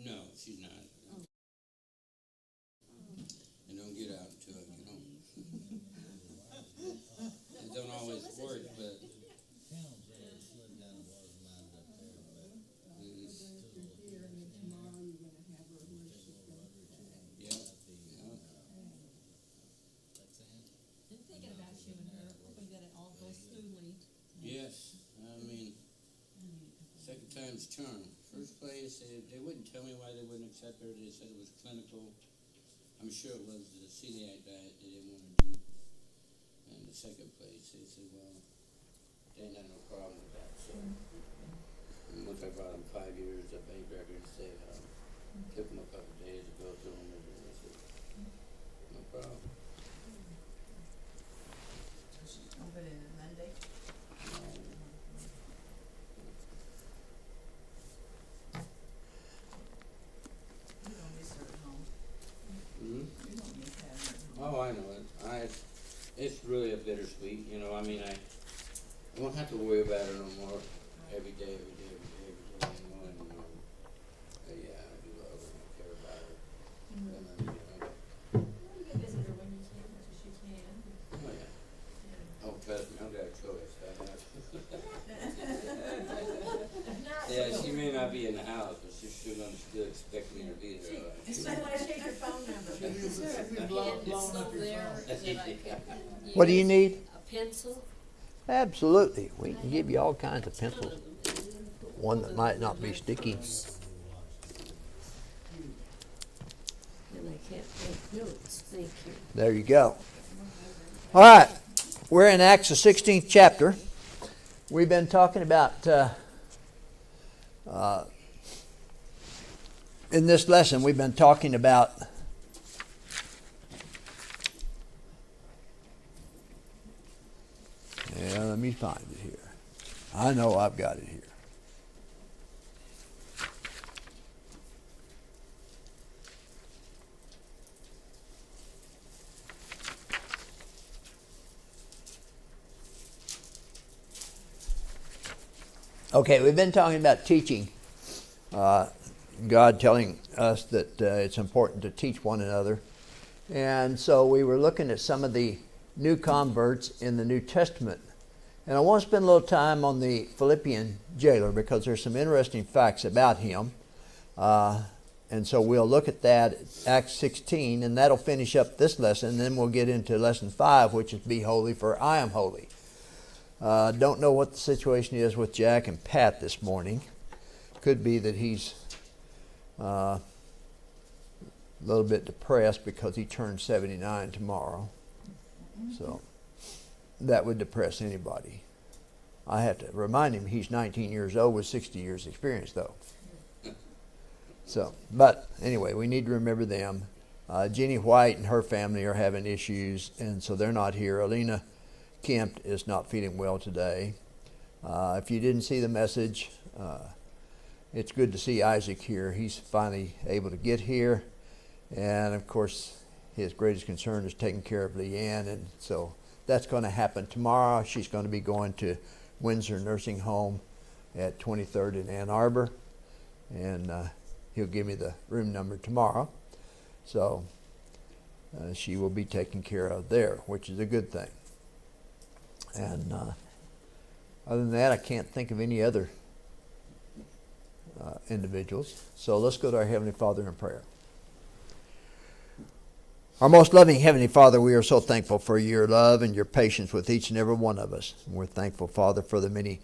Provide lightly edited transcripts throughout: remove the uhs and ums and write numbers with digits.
No, she's not. And don't get out until I get home. It don't always work, but yeah, yeah. And thinking about you and her, hoping that it all goes smoothly. Yes, I mean, second time's charm. First place, they wouldn't tell me why they wouldn't accept her. They said it was clinical. I'm sure it was the celiac diet they didn't want to do. And the second place, they said, well, they didn't have no problem with that. So, and once I brought them 5 years of bank records, they took them a couple of days to go through them. And I said, no problem. She's open in Monday. You don't miss her at home. Mm-hmm. You don't miss having her at home. Oh, I know it. It's really a bittersweet, you know. I mean, I won't have to worry about her no more every day, every day, every day, every day. You know, and yeah, I do love her and I care about her. And I, you know, You can visit her when you can, as much as you can. oh yeah. Oh, trust me, I've got a choice. I have. If not, Yeah, she may not be in the house, but she's still gonna still expect me to be there. so when I take your phone number, is there a pen still there that I could What do you need? A pencil? Absolutely. We can give you all kinds of pencils. One that might not be sticky. And I can't make notes, thank you. There you go. All right. We're in Acts the 16th chapter. We've been talking about, in this lesson, we've been talking about let me find it here. I know I've got it here. Okay, we've been talking about teaching. God telling us that it's important to teach one another. And so we were looking at some of the new converts in the New Testament. And I want to spend a little time on the Philippian jailer because there's some interesting facts about him. And so we'll look at that, Acts 16, and that'll finish up this lesson. And then we'll get into lesson 5, which is Be Holy, for I am holy. Don't know what the situation is with Jack and Pat this morning. Could be that he's a little bit depressed because he turns 79 tomorrow. So that would depress anybody. I have to remind him he's 19 years old with 60 years experience though. So, but anyway, we need to remember them. Jenny White and her family are having issues, and so they're not here. Alina Kemp is not feeling well today. If you didn't see the message, it's good to see Isaac here. He's finally able to get here. And of course, his greatest concern is taking care of Leanne. And so that's going to happen tomorrow. She's going to be going to Windsor Nursing Home at 23rd in Ann Arbor. And he'll give me the room number tomorrow. So she will be taken care of there, which is a good thing. And other than that, I can't think of any other individuals. So let's go to our Heavenly Father in prayer. Our most loving Heavenly Father, we are so thankful for your love and your patience with each and every one of us. And we're thankful, Father, for the many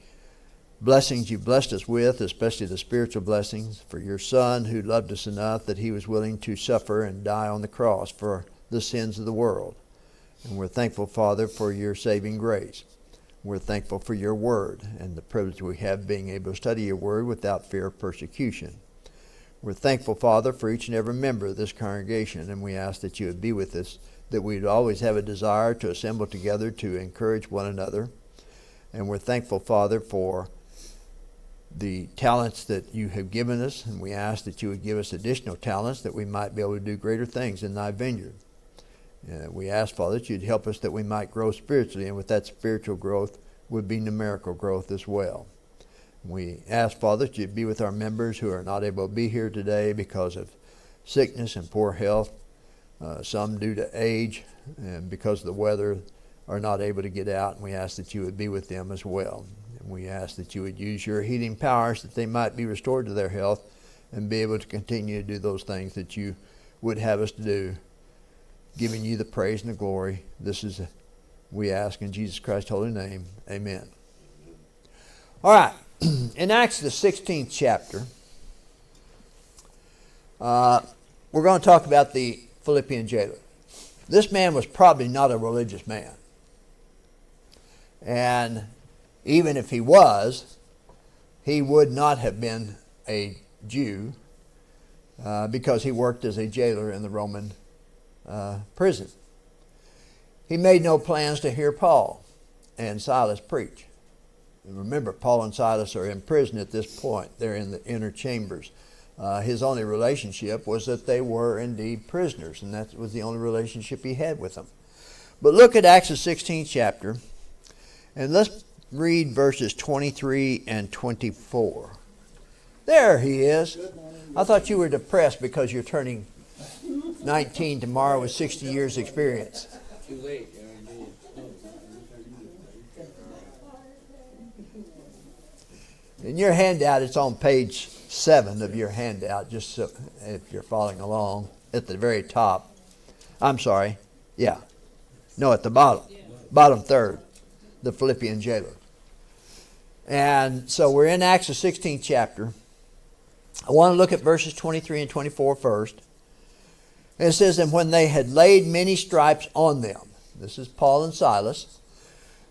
blessings you've blessed us with, especially the spiritual blessings, for your Son who loved us enough that he was willing to suffer and die on the cross for the sins of the world. And we're thankful, Father, for your saving grace. We're thankful for your word and the privilege we have being able to study your word without fear of persecution. We're thankful, Father, for each and every member of this congregation, and we ask that you would be with us, that we'd always have a desire to assemble together to encourage one another. And we're thankful, Father, for the talents that you have given us, and we ask that you would give us additional talents that we might be able to do greater things in thy vineyard. We ask, Father, that you'd help us that we might grow spiritually, and with that spiritual growth would be numerical growth as well. We ask, Father, that you be with our members who are not able to be here today because of sickness and poor health, some due to age and because of the weather are not able to get out, and we ask that you would be with them as well. And we ask that you would use your healing powers that they might be restored to their health and be able to continue to do those things that you would have us to do, giving you the praise and the glory. This is, we ask in Jesus Christ's holy name. Amen. All right. In Acts the 16th chapter, we're going to talk about the Philippian jailer. This man was probably not a religious man. And even if he was, he would not have been a Jew because he worked as a jailer in the Roman prison. He made no plans to hear Paul and Silas preach. And remember, Paul and Silas are in prison at this point. They're in the inner chambers. His only relationship was that they were indeed prisoners, and that was the only relationship he had with them. But look at Acts the 16th chapter, and let's read verses 23 and 24. There he is. I thought you were depressed because you're turning 19 tomorrow with 60 years experience. Too late, Aaron. In your handout, it's on page 7 of your handout, just so if you're following along, at the very top. I'm sorry. Yeah. No, at the bottom. Bottom third. The Philippian jailer. And so we're in Acts the 16th chapter. I want to look at verses 23 and 24 first. And it says, and when they had laid many stripes on them, this is Paul and Silas,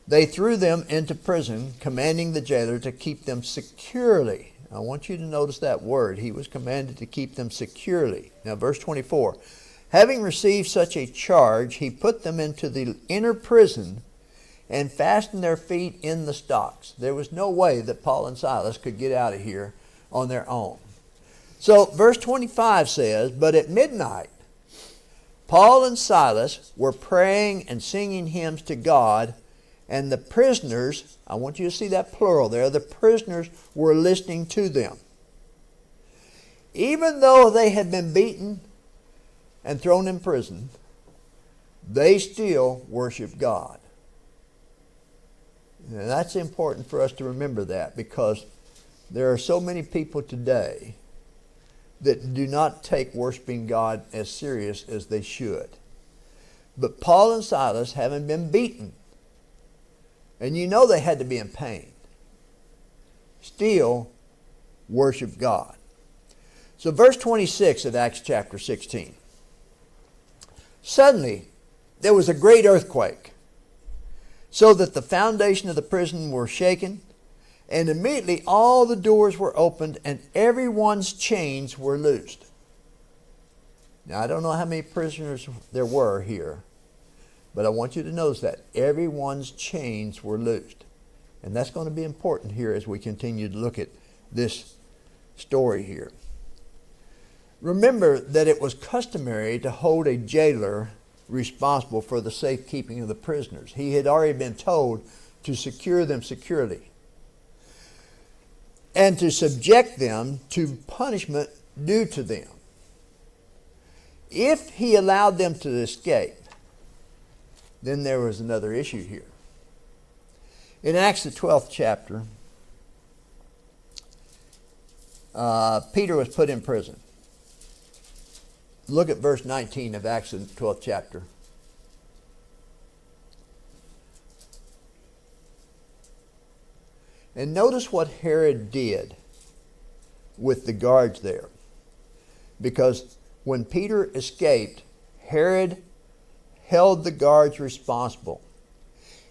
they threw them into prison, commanding the jailer to keep them securely. I want you to notice that word. He was commanded to keep them securely. Now, verse 24. Having received such a charge, he put them into the inner prison and fastened their feet in the stocks. There was no way that Paul and Silas could get out of here on their own. So, verse 25 says, but at midnight, Paul and Silas were praying and singing hymns to God, and the prisoners, I want you to see that plural there, the prisoners were listening to them. Even though they had been beaten and thrown in prison, they still worshiped God. And that's important for us to remember that, because there are so many people today that do not take worshiping God as serious as they should. But Paul and Silas, having been beaten, and you know they had to be in pain, still worship God. So verse 26 of Acts chapter 16. Suddenly there was a great earthquake, so that the foundation of the prison were shaken, and immediately all the doors were opened, and everyone's chains were loosed. Now I don't know how many prisoners there were here, but I want you to notice that everyone's chains were loosed. And that's going to be important here as we continue to look at this story here. Remember that it was customary to hold a jailer responsible for the safekeeping of the prisoners. He had already been told to secure them securely and to subject them to punishment due to them. If he allowed them to escape, then there was another issue here. In Acts the 12th chapter, Peter was put in prison. Look at verse 19 of Acts the 12th chapter. And notice what Herod did with the guards there. Because when Peter escaped, Herod held the guards responsible.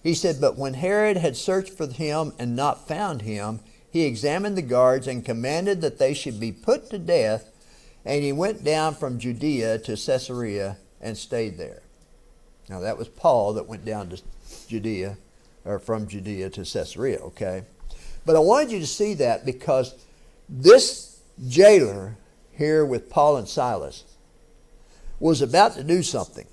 He said, but when Herod had searched for him and not found him, he examined the guards and commanded that they should be put to death, and he went down from Judea to Caesarea and stayed there. Now that was Paul that went down to Judea, or from Judea to Caesarea, okay? But I wanted you to see that because this jailer here with Paul and Silas was about to do something.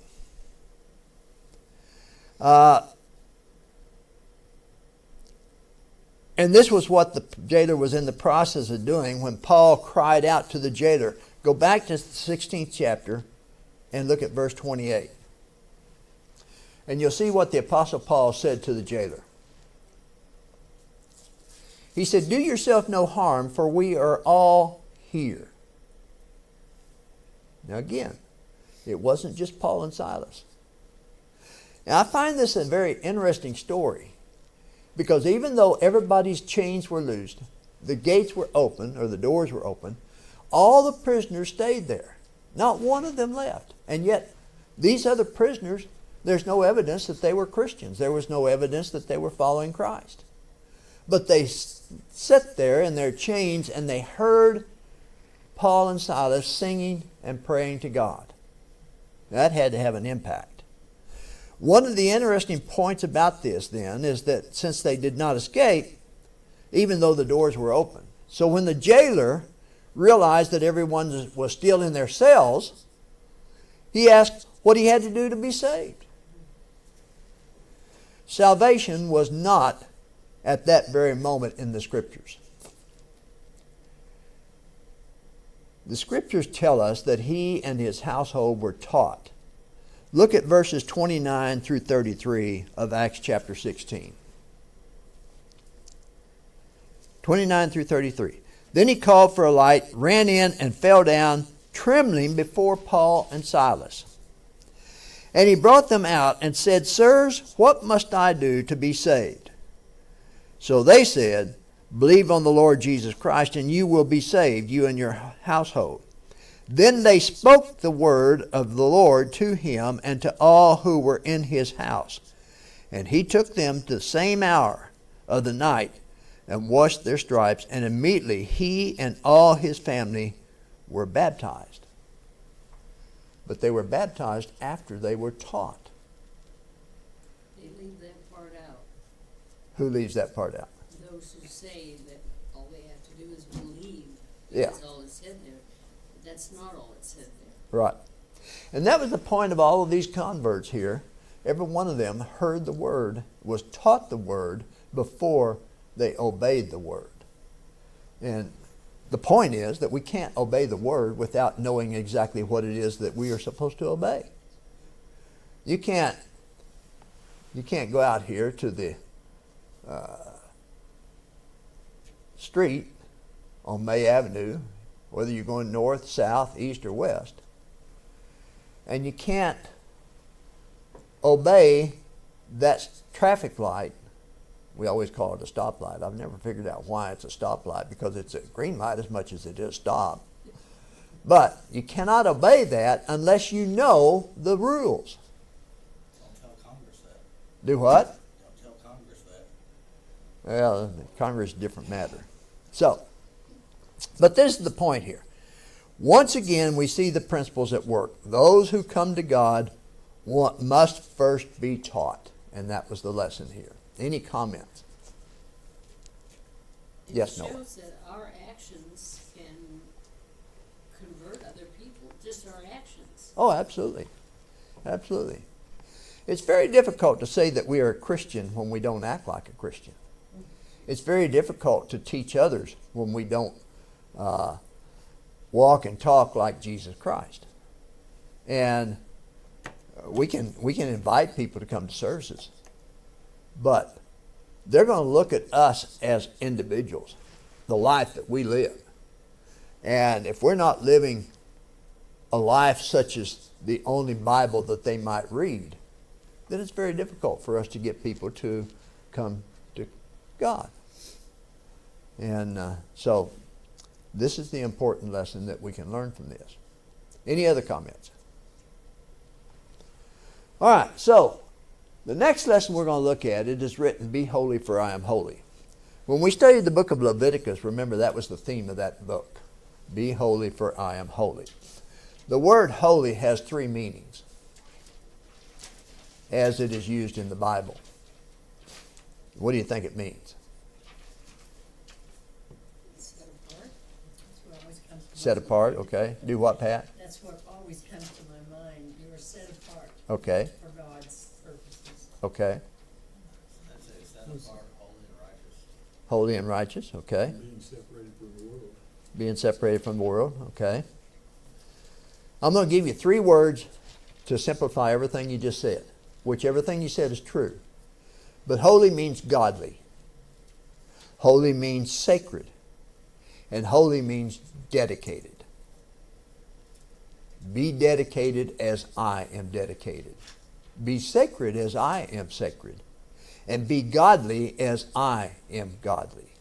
And this was what the jailer was in the process of doing when Paul cried out to the jailer. Go back to the 16th chapter and look at verse 28. And you'll see what the Apostle Paul said to the jailer. He said, do yourself no harm, for we are all here. Now again, it wasn't just Paul and Silas. Now I find this a very interesting story, because even though everybody's chains were loosed, the gates were open, or the doors were open, all the prisoners stayed there. Not one of them left. And yet, these other prisoners, there's no evidence that they were Christians. There was no evidence that they were following Christ. But they sat there in their chains and they heard Paul and Silas singing and praying to God. That had to have an impact. One of the interesting points about this then is that since they did not escape, even though the doors were open. So when the jailer realized that everyone was still in their cells, he asked what he had to do to be saved. Salvation was not at that very moment in the Scriptures. The Scriptures tell us that he and his household were taught. Look at verses 29 through 33 of Acts chapter 16. 29 through 33. Then he called for a light, ran in, and fell down, trembling before Paul and Silas. And he brought them out and said, Sirs, what must I do to be saved? So they said, Believe on the Lord Jesus Christ, and you will be saved, you and your household. Then they spoke the word of the Lord to him and to all who were in his house. And he took them to the same hour of the night and washed their stripes, and immediately he and all his family were baptized. But they were baptized after they were taught. They leave that part out. Who leaves that part out? Those who say that all they have to do is believe. Yeah. That's all it said there. But that's not all it said there. Right. And that was the point of all of these converts here. Every one of them heard the word, was taught the word before they obeyed the word. And the point is that we can't obey the word without knowing exactly what it is that we are supposed to obey. You can't go out here to the street on May Avenue, whether you're going north, south, east, or west, and you can't obey that traffic light. We always call it a stoplight. I've never figured out why it's a stoplight, because it's a green light as much as it is stop. But you cannot obey that unless you know the rules. Don't tell Congress that. Do what? Don't tell Congress that. Well, Congress is a different matter. So, but this is the point here. Once again, we see the principles at work. Those who come to God must first be taught. And that was the lesson here. Any comments? Yes, Noah. It shows that our actions can convert other people, just our actions. Oh, absolutely. Absolutely. It's very difficult to say that we are a Christian when we don't act like a Christian. It's very difficult to teach others when we don't walk and talk like Jesus Christ. And we can invite people to come to services, but they're going to look at us as individuals, the life that we live. And if we're not living a life such as the only Bible that they might read, then it's very difficult for us to get people to come to God. And so this is the important lesson that we can learn from this. Any other comments? All right, so the next lesson we're going to look at, it is written, Be holy, for I am holy. When we studied the book of Leviticus, remember that was the theme of that book. Be holy, for I am holy. The word holy has three meanings as it is used in the Bible. What do you think it means? Set apart. That's what always comes to Set mind. apart, okay. Do what, Pat? That's what always comes to my mind. You are set apart Okay, for God's purposes. okay. That's it, set apart, holy and righteous. Holy and righteous, okay. Being separated from the world. Being separated from the world, okay. I'm going to give you 3 words to simplify everything you just said, which everything you said is true. But holy means godly. Holy means sacred. And holy means dedicated. Be dedicated as I am dedicated. Be sacred as I am sacred. And be godly as I am godly.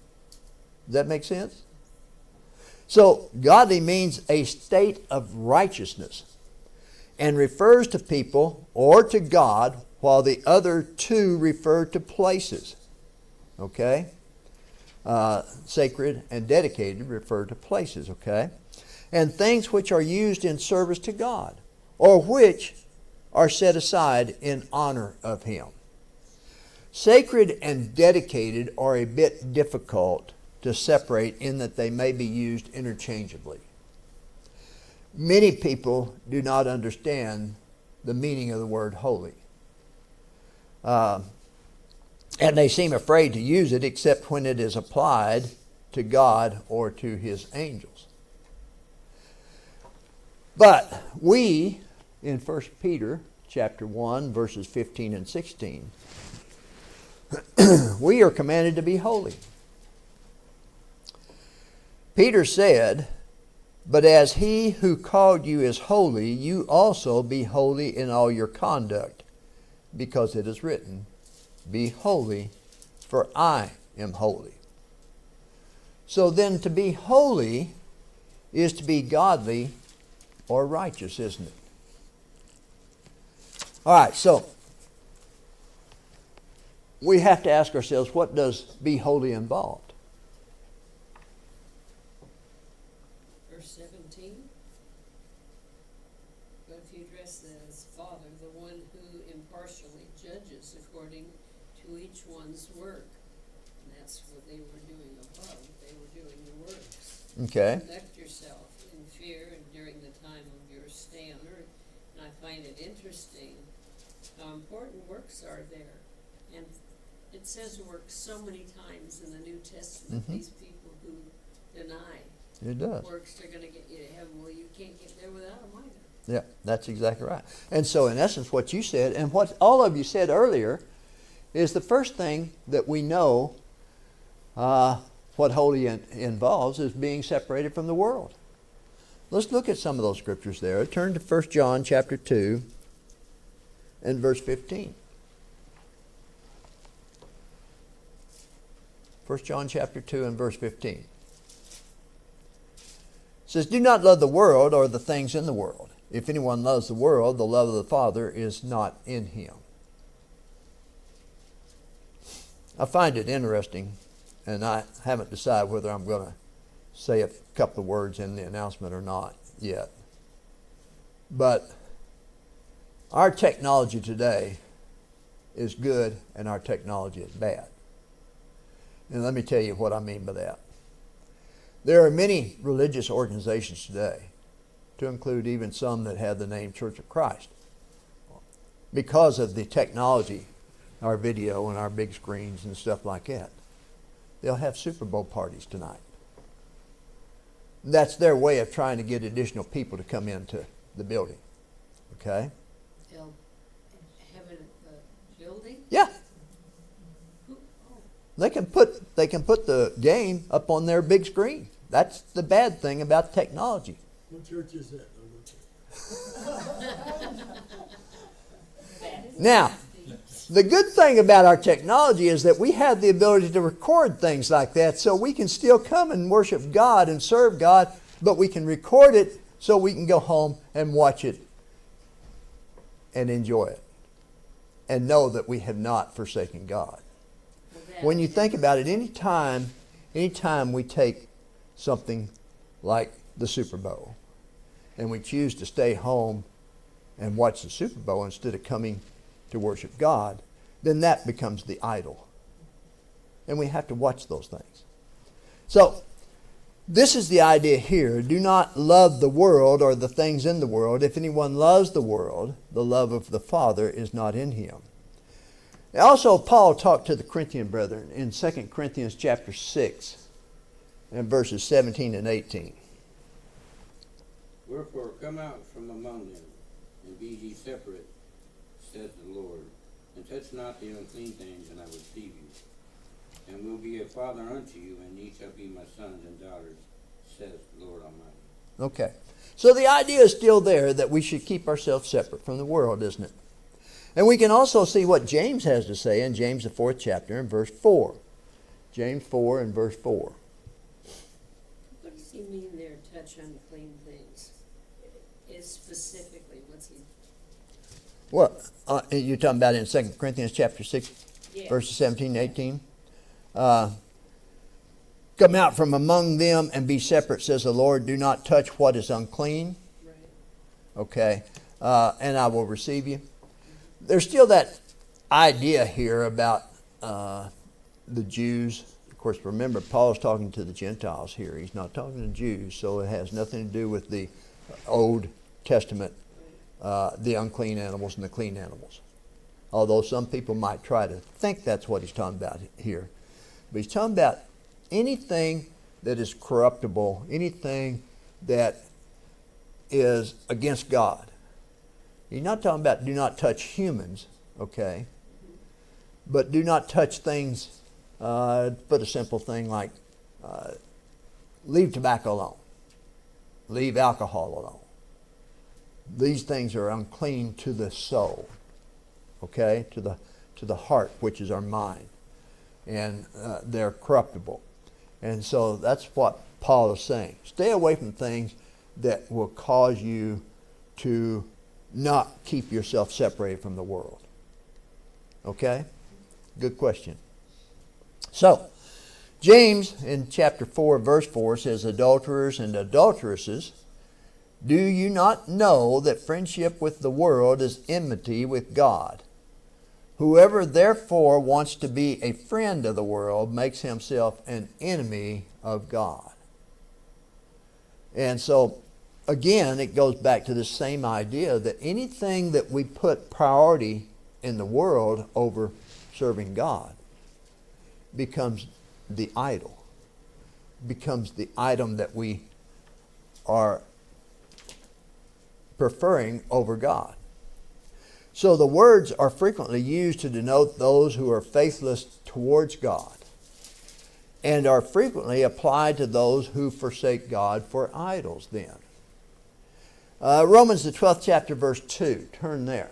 Does that make sense? So, godly means a state of righteousness and refers to people or to God, while the other 2 refer to places. Okay? Sacred and dedicated refer to places, okay? And things which are used in service to God, or which are set aside in honor of Him. Sacred and dedicated are a bit difficult to separate in that they may be used interchangeably. Many people do not understand the meaning of the word holy. And they seem afraid to use it except when it is applied to God or to His angels. But we, in 1 Peter chapter 1, verses 15 and 16, we are commanded to be holy. Peter said, "But as He who called you is holy, you also be holy in all your conduct, because it is written, be holy, for I am holy." So then to be holy is to be godly or righteous, isn't it? All right, so we have to ask ourselves, what does be holy involve? Verse 17. But if you address them as Father, the one who impartially judges according to each one's work. And that's what they were doing above. They were doing the works. Okay. Conduct yourself in fear and during the time of your stay on earth. And I find it interesting how important works are there. And it says works so many times in the New Testament. These people who deny It does. works are going to get you to heaven. Well, you can't get there without them either. Yeah, that's exactly right. And so in essence what you said, and what all of you said earlier, is the first thing that we know what holy involves is being separated from the world. Let's look at some of those scriptures there. Turn to 1 John chapter 2 and verse 15. 1 John chapter 2 and verse 15. It says, "Do not love the world or the things in the world. If anyone loves the world, the love of the Father is not in him." I find it interesting, and I haven't decided whether I'm going to say a couple of words in the announcement or not yet. But our technology today is good and our technology is bad. And let me tell you what I mean by that. There are many religious organizations today, to include even some that have the name Church of Christ, because of the technology, our video and our big screens and stuff like that. They'll have Super Bowl parties tonight. That's their way of trying to get additional people to come into the building. Okay? They'll have it at the building? Yeah. Who? Oh, They can put the game up on their big screen. That's the bad thing about technology. What church is that? Now, the good thing about our technology is that we have the ability to record things like that, so we can still come and worship God and serve God, but we can record it so we can go home and watch it and enjoy it and know that we have not forsaken God. well, that- When you think about it, anytime we take something like the Super Bowl and we choose to stay home and watch the Super Bowl instead of coming to worship God, then that becomes the idol. And we have to watch those things. So, this is the idea here. Do not love the world or the things in the world. If anyone loves the world, the love of the Father is not in him. Also, Paul talked to the Corinthian brethren in 2 Corinthians chapter 6 and verses 17 and 18. Wherefore come out from among them, and be ye separate, saith the Lord, and touch not the unclean things, and I will receive you. And will be a father unto you, and ye shall be my sons and daughters, saith the Lord Almighty. Okay. So the idea is still there that we should keep ourselves separate from the world, isn't it? And we can also see what James has to say in James the 4th chapter and verse 4. James 4 and verse 4. What does he mean there, touch unclean things? Is specifically, what's he? What? You're talking about in 2 Corinthians chapter 6, Yeah. verses 17 and 18? Come out from among them and be separate, says the Lord. Do not touch what is unclean. Right. Okay. And I will receive you. There's still that idea here about the Jews. Of course, remember, Paul's talking to the Gentiles here. He's not talking to Jews, so it has nothing to do with the Old Testament, the unclean animals and the clean animals. Although some people might try to think that's what he's talking about here. But he's talking about anything that is corruptible, anything that is against God. He's not talking about do not touch humans, okay? But do not touch things, put a simple thing like leave tobacco alone. Leave alcohol alone. These things are unclean to the soul, okay? To the heart, which is our mind. And they're corruptible. And so that's what Paul is saying. Stay away from things that will cause you to not keep yourself separated from the world. Okay? Good question. So, James in chapter 4, verse 4 says, adulterers and adulteresses, do you not know that friendship with the world is enmity with God? Whoever therefore wants to be a friend of the world makes himself an enemy of God. And so, again, it goes back to the same idea that anything that we put priority in the world over serving God becomes the idol, becomes the item that we are preferring over God. So the words are frequently used to denote those who are faithless towards God, and are frequently applied to those who forsake God for idols then. Romans the 12th chapter verse 2. Turn there.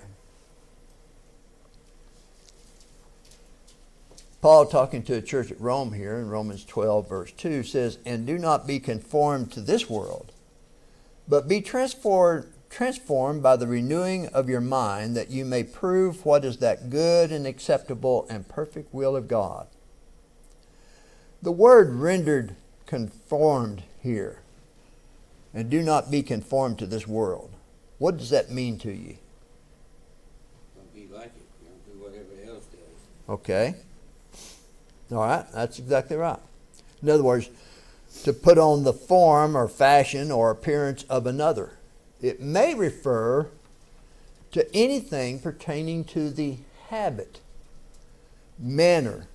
Paul, talking to a church at Rome here in Romans 12 verse 2, says, and do not be conformed to this world, but be transformed by the renewing of your mind, that you may prove what is that good and acceptable and perfect will of God. The word rendered conformed here, and do not be conformed to this world. What does that mean to you? Don't be like it. Don't do what everybody else does. Okay. All right, that's exactly right. In other words, to put on the form or fashion or appearance of another. It may refer to anything pertaining to the habit, manner,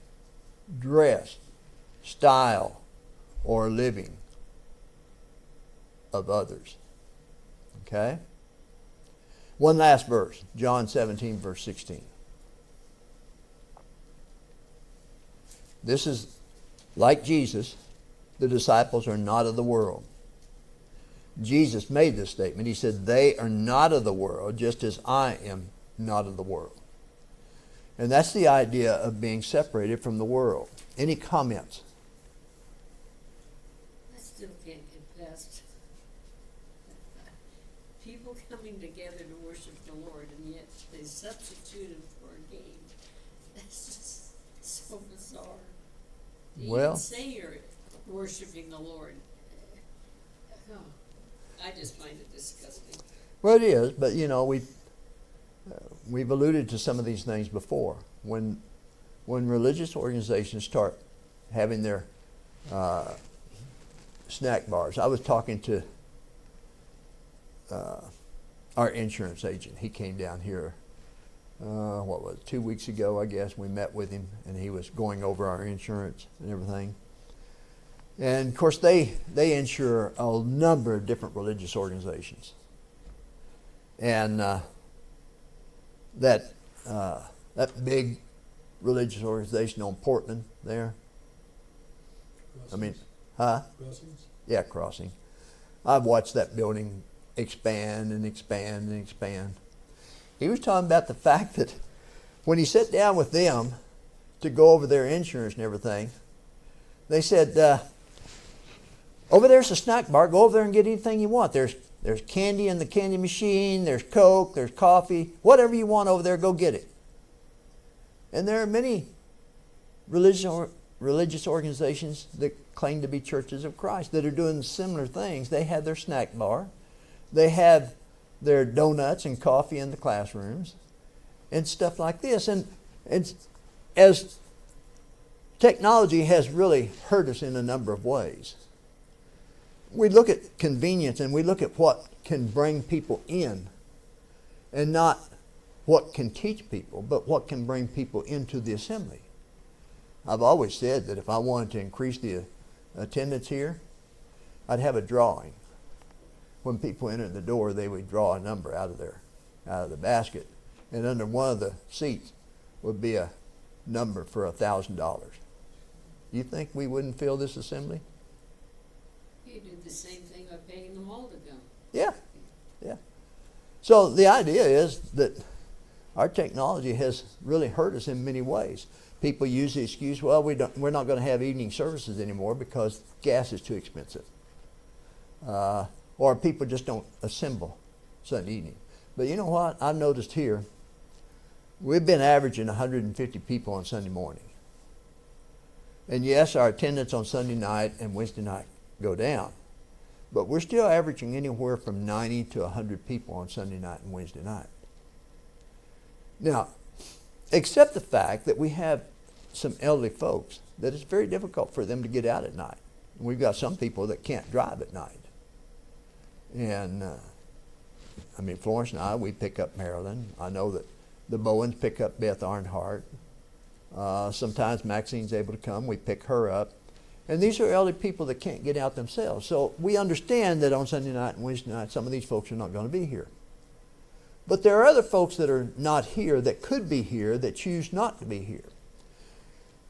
dress, style, or living of others. Okay? One last verse, John 17, verse 16. This is like Jesus, the disciples are not of the world. Jesus made this statement. He said, they are not of the world, just as I am not of the world. And that's the idea of being separated from the world. Any comments? I still can't get past people coming together to worship the Lord, and yet they substitute him for a game. That's just so bizarre. You Well- even say you're worshiping the Lord. Oh, I just find it disgusting. Well, it is, but you know, we've alluded to some of these things before. When religious organizations start having their snack bars, I was talking to our insurance agent. He came down here what was it, 2 weeks ago, I guess. We met with him, and he was going over our insurance and everything. And of course, they insure a number of different religious organizations. And that big religious organization on Portland there, I mean, huh? Crossings? Yeah, Crossing. I've watched that building expand and expand and expand. He was talking about the fact that when he sat down with them to go over their insurance and everything, they said, over there's a snack bar. Go over there and get anything you want. There's candy in the candy machine. There's Coke. There's coffee. Whatever you want over there, go get it. And there are many religious organizations that claim to be churches of Christ that are doing similar things. They have their snack bar. They have their donuts and coffee in the classrooms and stuff like this. And as technology has really hurt us in a number of ways, we look at convenience and we look at what can bring people in, and not what can teach people, but what can bring people into the assembly. I've always said that if I wanted to increase the attendance here, I'd have a drawing. When people entered the door, they would draw a number out of the basket, and under one of the seats would be a number for $1,000. You think we wouldn't fill this assembly? You do the same thing by paying them all to come. Yeah. So the idea is that our technology has really hurt us in many ways. People use the excuse, well, we're not going to have evening services anymore because gas is too expensive. Or people just don't assemble Sunday evening. But you know what? I've noticed here, we've been averaging 150 people on Sunday morning. And yes, our attendance on Sunday night and Wednesday night go down. But we're still averaging anywhere from 90 to 100 people on Sunday night and Wednesday night. Now, accept the fact that we have some elderly folks that it's very difficult for them to get out at night. We've got some people that can't drive at night. And, Florence and I, we pick up Marilyn. I know that the Bowens pick up Beth Arnhart. Sometimes Maxine's able to come. We pick her up. And these are elderly people that can't get out themselves. So we understand that on Sunday night and Wednesday night, some of these folks are not going to be here. But there are other folks that are not here, that could be here, that choose not to be here.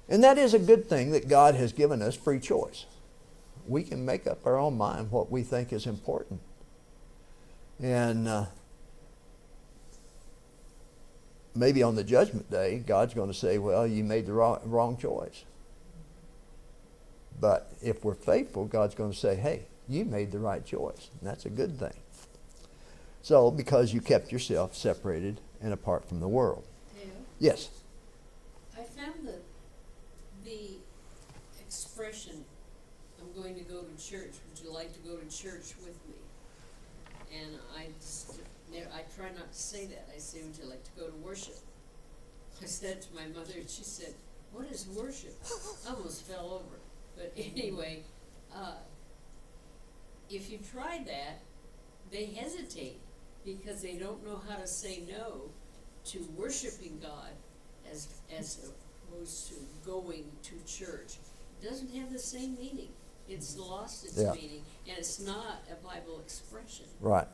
And that is a good thing, that God has given us free choice. We can make up our own mind what we think is important. And maybe on the judgment day, God's going to say, well, you made the wrong choice. But if we're faithful, God's going to say, hey, you made the right choice. And that's a good thing. So, because you kept yourself separated and apart from the world. Dale, Yes. I found that the expression, I'm going to go to church, would you like to go to church with me? And I try not to say that. I say, would you like to go to worship? I said to my mother, and she said, what is worship? I almost fell over. But anyway, if you try that, they hesitate because they don't know how to say no to worshiping God as opposed to going to church. It doesn't have the same meaning. It's lost its meaning, and it's not a Bible expression. Right.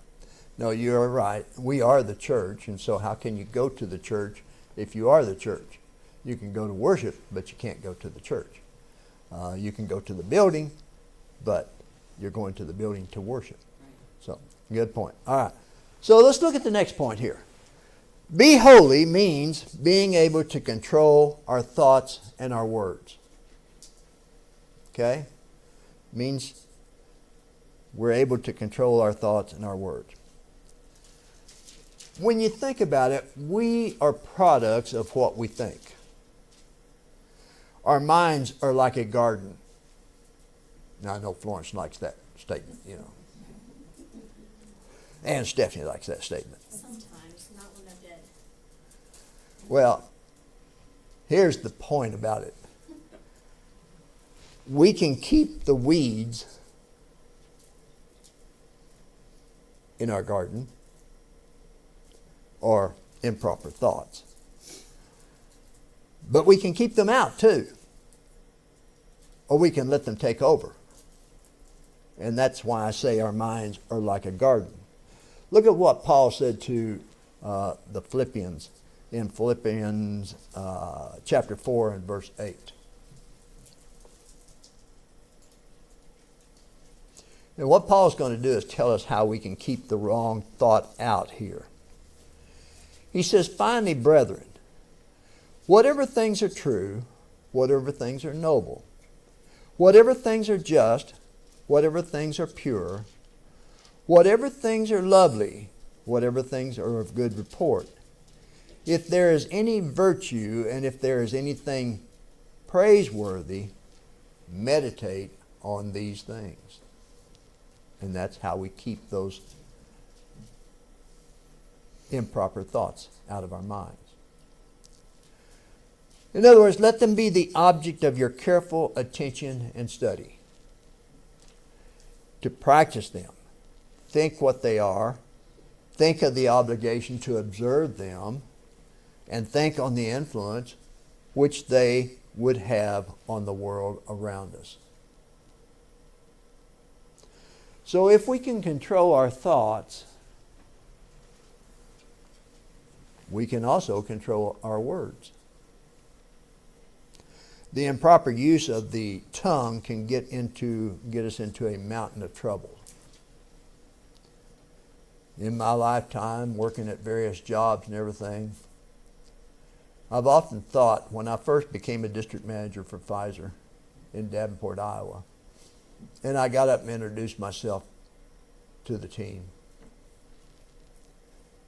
No, you're right. We are the church, and so how can you go to the church if you are the church? You can go to worship, but you can't go to the church. You can go to the building, but you're going to the building to worship. Right. So, good point. All right. So let's look at the next point here. Be holy means being able to control our thoughts and our words. Okay? Means we're able to control our thoughts and our words. When you think about it, we are products of what we think. Our minds are like a garden. Now, I know Florence likes that statement, you know. And Stephanie likes that statement. Sometimes, not when they're dead. Well, here's the point about it. We can keep the weeds in our garden, or improper thoughts. But we can keep them out too. Or we can let them take over. And that's why I say our minds are like a garden. Look at what Paul said to the Philippians in Philippians chapter 4 and verse 8. And what Paul's going to do is tell us how we can keep the wrong thought out here. He says, finally, brethren, whatever things are true, whatever things are noble, whatever things are just, whatever things are pure, whatever things are lovely, whatever things are of good report, if there is any virtue and if there is anything praiseworthy, meditate on these things. And that's how we keep those improper thoughts out of our minds. In other words, let them be the object of your careful attention and study. To practice them. Think what they are. Think of the obligation to observe them. And think on the influence which they would have on the world around us. So if we can control our thoughts, we can also control our words. The improper use of the tongue can get us into a mountain of trouble. In my lifetime, working at various jobs and everything, I've often thought, when I first became a district manager for Pfizer in Davenport, Iowa, and I got up and introduced myself to the team,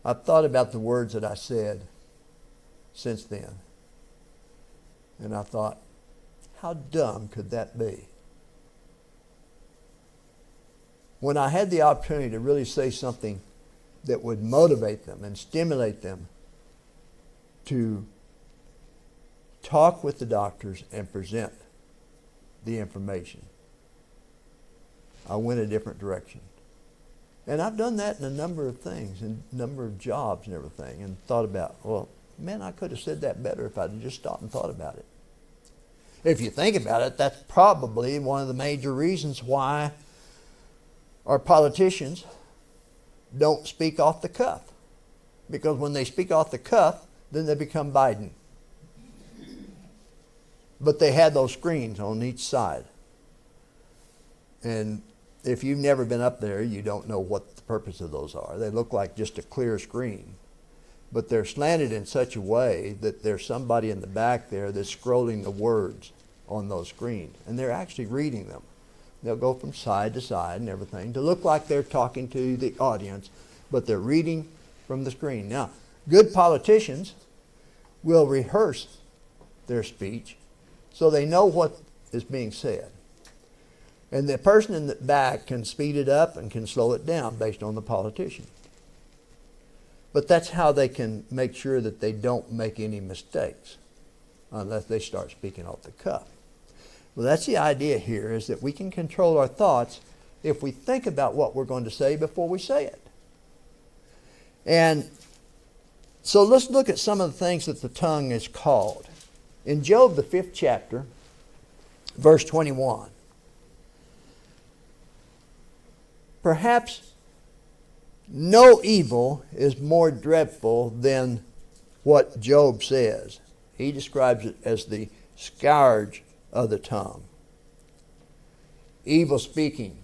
I've thought about the words that I said since then. And I thought, how dumb could that be? When I had the opportunity to really say something that would motivate them and stimulate them to talk with the doctors and present the information, I went a different direction. And I've done that in a number of things, in a number of jobs and everything, and thought about, well, man, I could have said that better if I'd just stopped and thought about it. If you think about it, that's probably one of the major reasons why our politicians don't speak off the cuff. Because when they speak off the cuff, then they become Biden. But they had those screens on each side. And if you've never been up there, you don't know what the purpose of those are. They look like just a clear screen. But they're slanted in such a way that there's somebody in the back there that's scrolling the words on those screens. And they're actually reading them. They'll go from side to side and everything to look like they're talking to the audience, but they're reading from the screen. Now, good politicians will rehearse their speech so they know what is being said. And the person in the back can speed it up and can slow it down based on the politician. But that's how they can make sure that they don't make any mistakes unless they start speaking off the cuff. Well, that's the idea here, is that we can control our thoughts if we think about what we're going to say before we say it. And so let's look at some of the things that the tongue is called. In Job, the 5th chapter, verse 21, perhaps no evil is more dreadful than what Job says. He describes it as the scourge of the tongue. Evil speaking,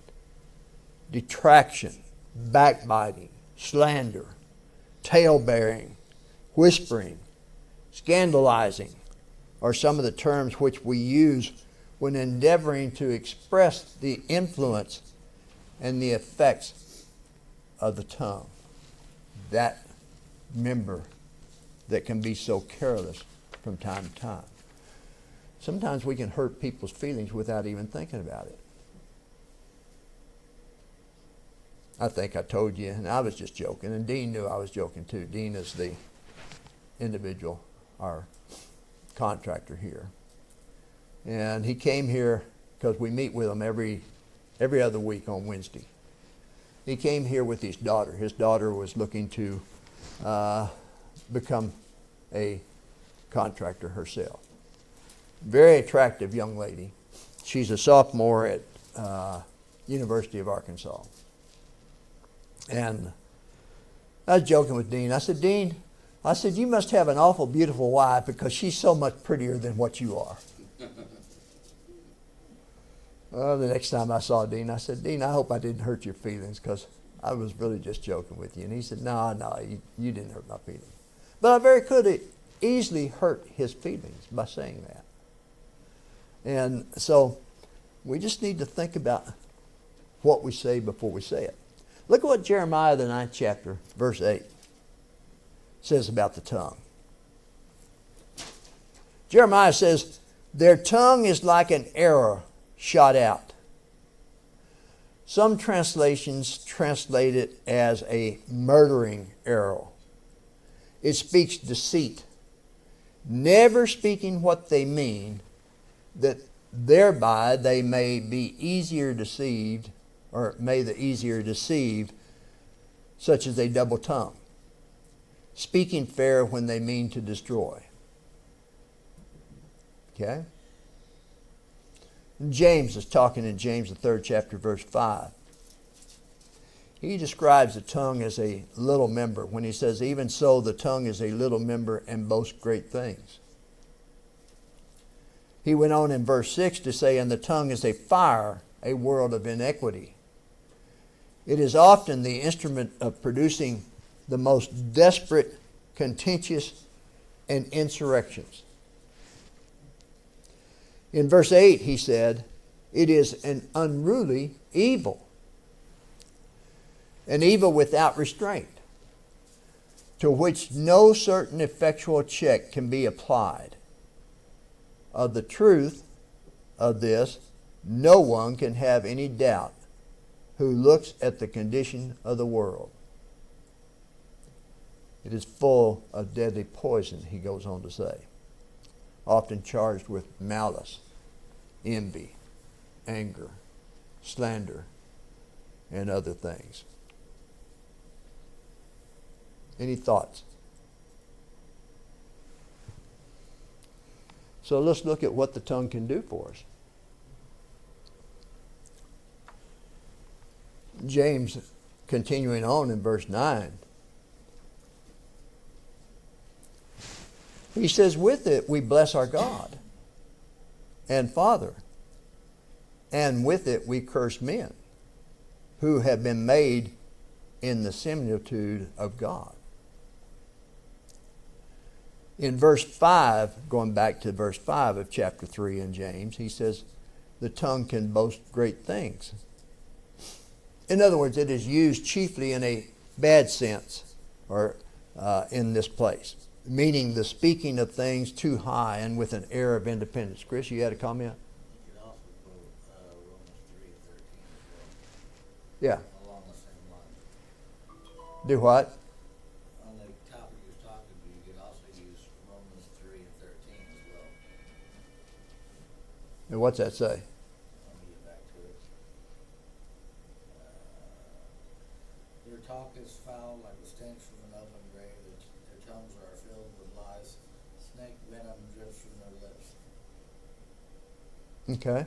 detraction, backbiting, slander, tale-bearing, whispering, scandalizing are some of the terms which we use when endeavoring to express the influence and the effects of the tongue. That member that can be so careless from time to time. Sometimes we can hurt people's feelings without even thinking about it. I think I told you, and I was just joking, and Dean knew I was joking too. Dean is the individual, our contractor here. And he came here because we meet with him every other week on Wednesday. He came here with his daughter. His daughter was looking to become a contractor herself. Very attractive young lady. She's a sophomore at University of Arkansas. And I was joking with Dean. I said, Dean, I said, you must have an awful beautiful wife because she's so much prettier than what you are. Well, the next time I saw Dean, I said, Dean, I hope I didn't hurt your feelings because I was really just joking with you. And he said, no, you didn't hurt my feelings. But I very could easily hurt his feelings by saying that. And so we just need to think about what we say before we say it. Look at what Jeremiah, the 9th chapter, verse 8, says about the tongue. Jeremiah says, their tongue is like an arrow shot out. Some translations translate it as a murdering arrow. It speaks deceit, never speaking what they mean, that thereby they may be easier deceived, or may the easier deceive, such as a double tongue, speaking fair when they mean to destroy. Okay? James is talking in James, the 3rd chapter, verse 5. He describes the tongue as a little member when he says, even so the tongue is a little member and boasts great things. He went on in verse 6 to say, and the tongue is a fire, a world of iniquity. It is often the instrument of producing the most desperate, contentious, and insurrections. In verse 8 he said, it is an unruly evil, an evil without restraint, to which no certain effectual check can be applied. Of the truth of this, no one can have any doubt who looks at the condition of the world. It is full of deadly poison, he goes on to say, often charged with malice, envy, anger, slander, and other things. Any thoughts? So let's look at what the tongue can do for us. James, continuing on in verse 9, he says, with it we bless our God and Father, and with it we curse men who have been made in the similitude of God. In verse 5, going back to verse 5 of chapter 3 in James, he says, the tongue can boast great things. In other words, it is used chiefly in a bad sense, or in this place, meaning the speaking of things too high and with an air of independence. Chris, you had a comment? You could also quote Romans 3:13 as Yeah. well, along the same line. Do what? On the topic you was talking to, you could also use Romans 3:13 as well. And what's that say? Let me get back to it. Their talk is foul like the stench from an oven grave. Their tongues are filled with lies. Snake venom drips from their lips. Okay.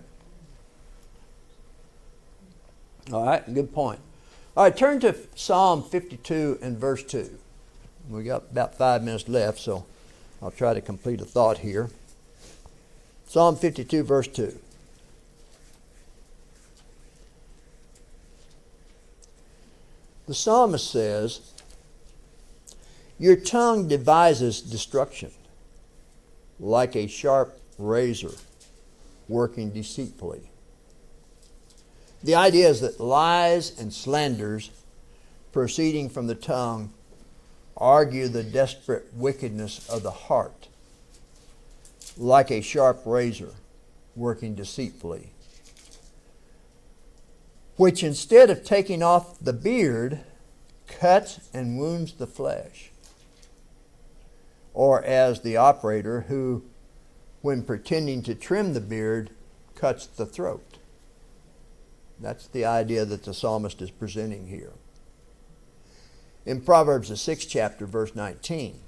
All right, good point. All right, turn to Psalm 52 and verse 2. We got about 5 minutes left, so I'll try to complete a thought here. Psalm 52, verse 2. The psalmist says, your tongue devises destruction like a sharp razor working deceitfully. The idea is that lies and slanders proceeding from the tongue argue the desperate wickedness of the heart, like a sharp razor working deceitfully, which instead of taking off the beard, cuts and wounds the flesh. Or as the operator who, when pretending to trim the beard, cuts the throat. That's the idea that the psalmist is presenting here. In Proverbs, the 6th chapter, verse 19,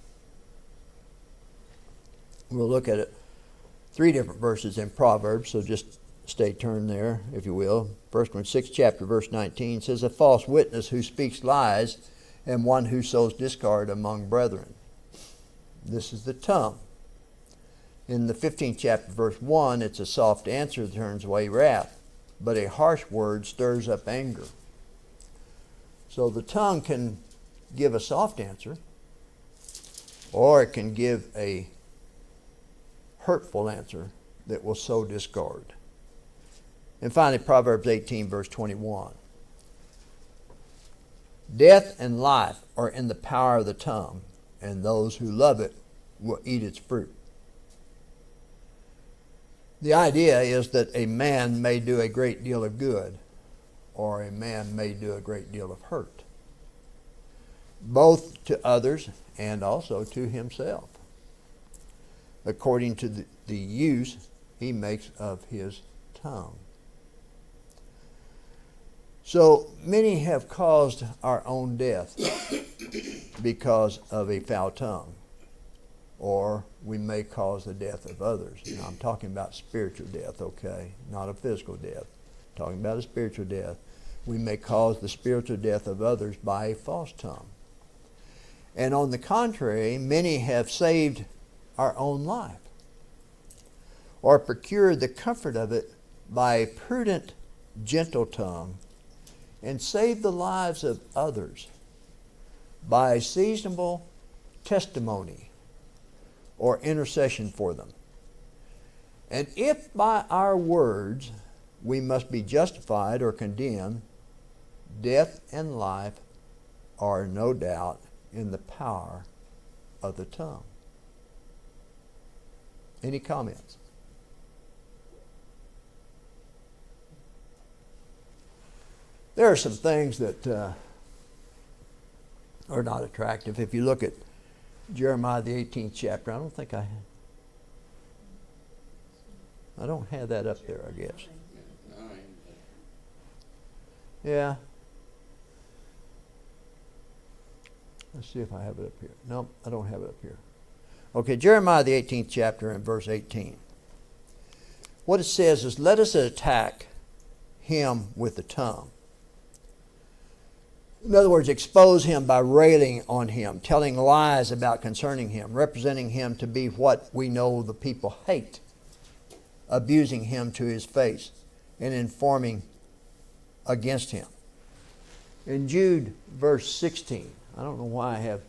We'll look at it. 3 different verses in Proverbs, so just stay turned there, if you will. 1 Corinthians 6 chapter verse 19 says, a false witness who speaks lies, and one who sows discord among brethren. This is the tongue. In the 15th chapter verse 1, it's a soft answer that turns away wrath, but a harsh word stirs up anger. So the tongue can give a soft answer, or it can give a hurtful answer that will sow discord. And finally, Proverbs 18, verse 21. Death and life are in the power of the tongue, and those who love it will eat its fruit. The idea is that a man may do a great deal of good, or a man may do a great deal of hurt, both to others and also to himself, according to the use he makes of his tongue. So many have caused our own death because of a foul tongue, or we may cause the death of others. Now, I'm talking about spiritual death, okay, not a physical death. I'm talking about a spiritual death. We may cause the spiritual death of others by a false tongue. And on the contrary, many have saved our own life, or procured the comfort of it by a prudent, gentle tongue, and saved the lives of others by seasonable testimony or intercession for them. And if by our words we must be justified or condemned, death and life are no doubt in the power of the tongue. Any comments? There are some things that are not attractive. If you look at Jeremiah the 18th chapter, I don't have that up there, I guess. Yeah. Let's see if I have it up here. No, I don't have it up here. Okay, Jeremiah the 18th chapter and verse 18. What it says is, let us attack him with the tongue. In other words, expose him by railing on him, telling lies about concerning him, representing him to be what we know the people hate, abusing him to his face, and informing against him. In Jude, verse 16, I don't know why I have,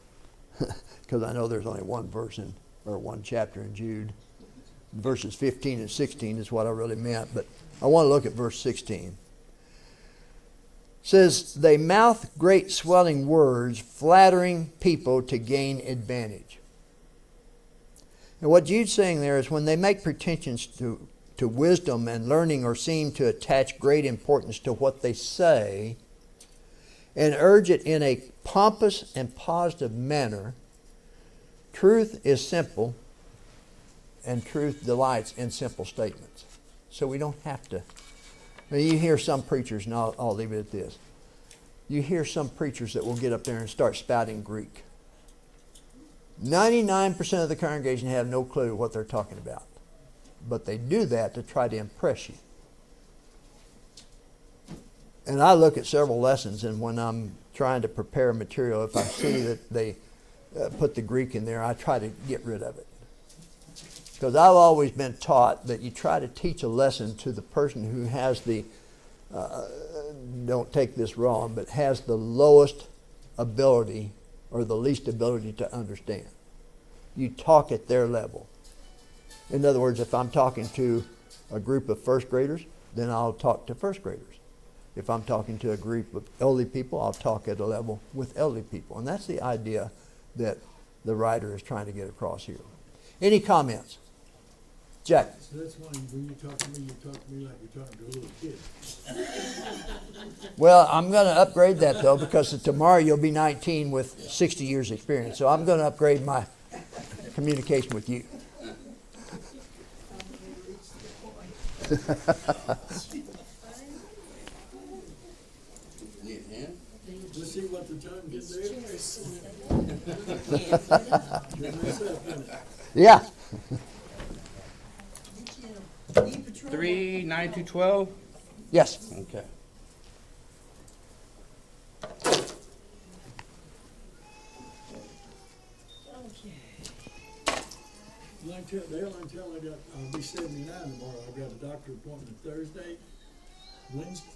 because I know there's only one verse or one chapter in Jude. Verses 15 and 16 is what I really meant, but I want to look at verse 16. It says, they mouth great swelling words, flattering people to gain advantage. And what Jude's saying there is when they make pretensions to wisdom and learning, or seem to attach great importance to what they say, and urge it in a pompous and positive manner, truth is simple, and truth delights in simple statements. So we don't have to. Now you hear some preachers, and I'll leave it at this. You hear some preachers that will get up there and start spouting Greek. 99% of the congregation have no clue what they're talking about. But they do that to try to impress you. And I look at several lessons, and when I'm trying to prepare material, if I see that they put the Greek in there, I try to get rid of it. Because I've always been taught that you try to teach a lesson to the person who has the, don't take this wrong, but has the lowest ability or the least ability to understand. You talk at their level. In other words, if I'm talking to a group of first graders, then I'll talk to first graders. If I'm talking to a group of elderly people, I'll talk at a level with elderly people. And that's the idea that the writer is trying to get across here. Any comments? Jack. So that's why when you talk to me like you're talking to a little kid. Well, I'm going to upgrade that, though, because tomorrow you'll be 19 with 60 years experience. So I'm going to upgrade my communication with you. Let's see what the time gets there. Chair is sitting. Yeah. 3/9/12? Yes. Okay. Dale, I'll be 79 tomorrow. I've got a doctor appointment Thursday, Wednesday,